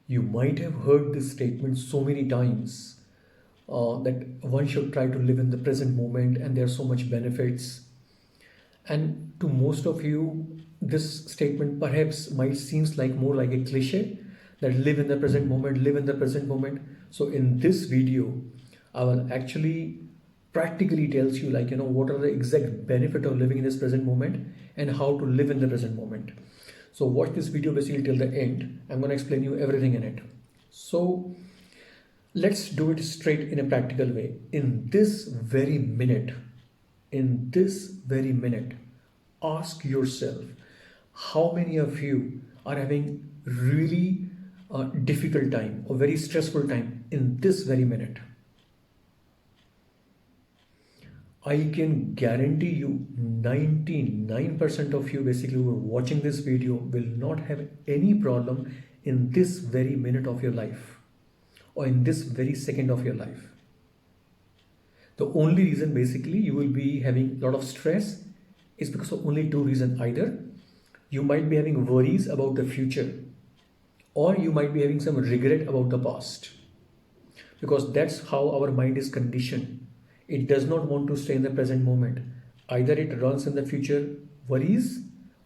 You might have heard this statement so many times that one should try to live in the present moment and there are so much benefits. And to most of you, this statement perhaps might seems like more like a cliche that live in the present moment, live in the present moment. So in this video, I will actually practically tells you like what are the exact benefit of living in this present moment and how to live in the present moment. So watch this video basically till the end. I'm going to explain you everything in it. So let's do it straight in a practical way. In this very minute, ask yourself how many of you are having really difficult time or very stressful time in this very minute. I can guarantee you 99% of you basically who are watching this video will not have any problem in this very minute of your life or in this very second of your life. The only reason basically you will be having a lot of stress is because of only two reasons. Either you might be having worries about the future or you might be having some regret about the past, because that's how our mind is conditioned. It does not want to stay in the present moment. Either it runs in the future worries,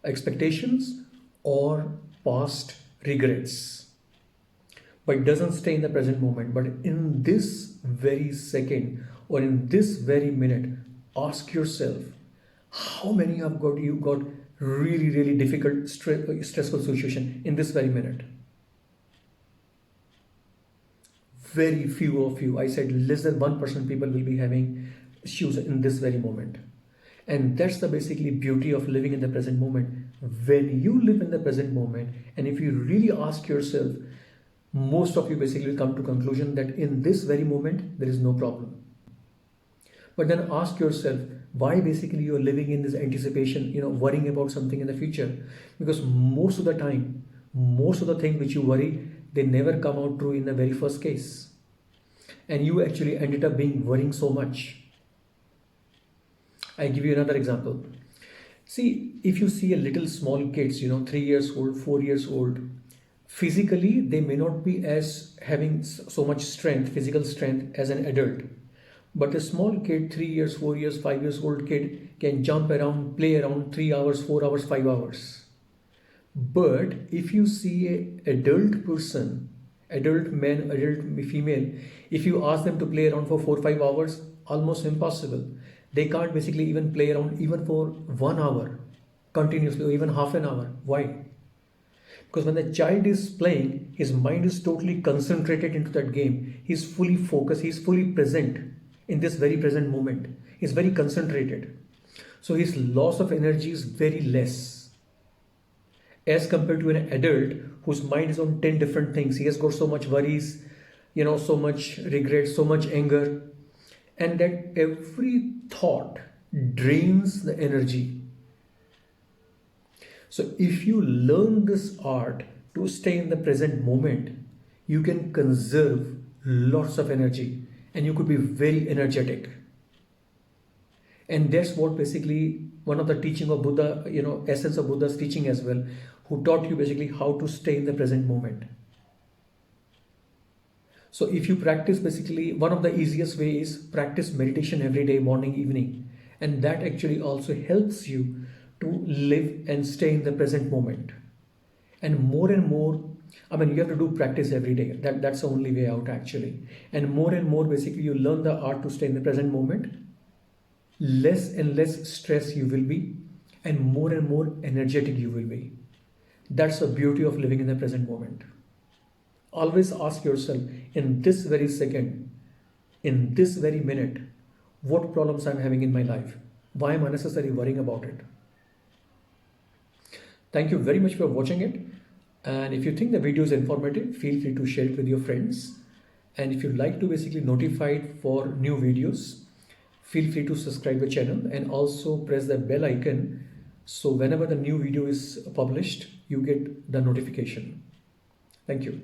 expectations, or past regrets, but it doesn't stay in the present moment. But in this very second or in this very minute, ask yourself how many of you got really difficult stressful situation in this very minute. Very few of you, I said less than 1% people will be having issues in this very moment. And that's the basically beauty of living in the present moment. When you live in the present moment, and if you really ask yourself, most of you basically come to conclusion that in this very moment there is no problem. But then ask yourself why basically you are living in this anticipation, worrying about something in the future. Because most of the time, most of the things which you worry, they never come out true in the very first case. And you actually ended up being worrying so much. I give you another example. See, if you see a little small kids, 3 years old, 4 years old, physically they may not be as having so much strength, physical strength as an adult. But a small kid, 3 years, 4 years, 5 years old kid can jump around, play around 3 hours, 4 hours, 5 hours. But if you see an adult person, adult man, adult female, if you ask them to play around for 4-5 hours, almost impossible. They can't basically even play around even for 1 hour continuously or even half an hour. Why? Because when the child is playing, his mind is totally concentrated into that game. He's fully focused, he's fully present in this very present moment. He's very concentrated. So his loss of energy is very less as compared to an adult whose mind is on 10 different things. He has got so much worries, so much regret, so much anger, and that every thought drains the energy. So if you learn this art to stay in the present moment, you can conserve lots of energy and you could be very energetic. And that's what basically one of the teaching of Buddha, essence of Buddha's teaching as well, who taught you basically how to stay in the present moment. So if you practice, basically one of the easiest way is practice meditation every day, morning, evening. And that actually also helps you to live and stay in the present moment. And more, you have to do practice every day. That's the only way out actually. And more basically you learn the art to stay in the present moment. Less and less stress you will be, and more energetic you will be. That's the beauty of living in the present moment. Always ask yourself, in this very second, in this very minute, what problems I'm having in my life? Why am I unnecessarily worrying about it? Thank you very much for watching it. And if you think the video is informative, feel free to share it with your friends. And if you'd like to basically notified for new videos, feel free to subscribe the channel and also press the bell icon. So whenever the new video is published, you get the notification. Thank you.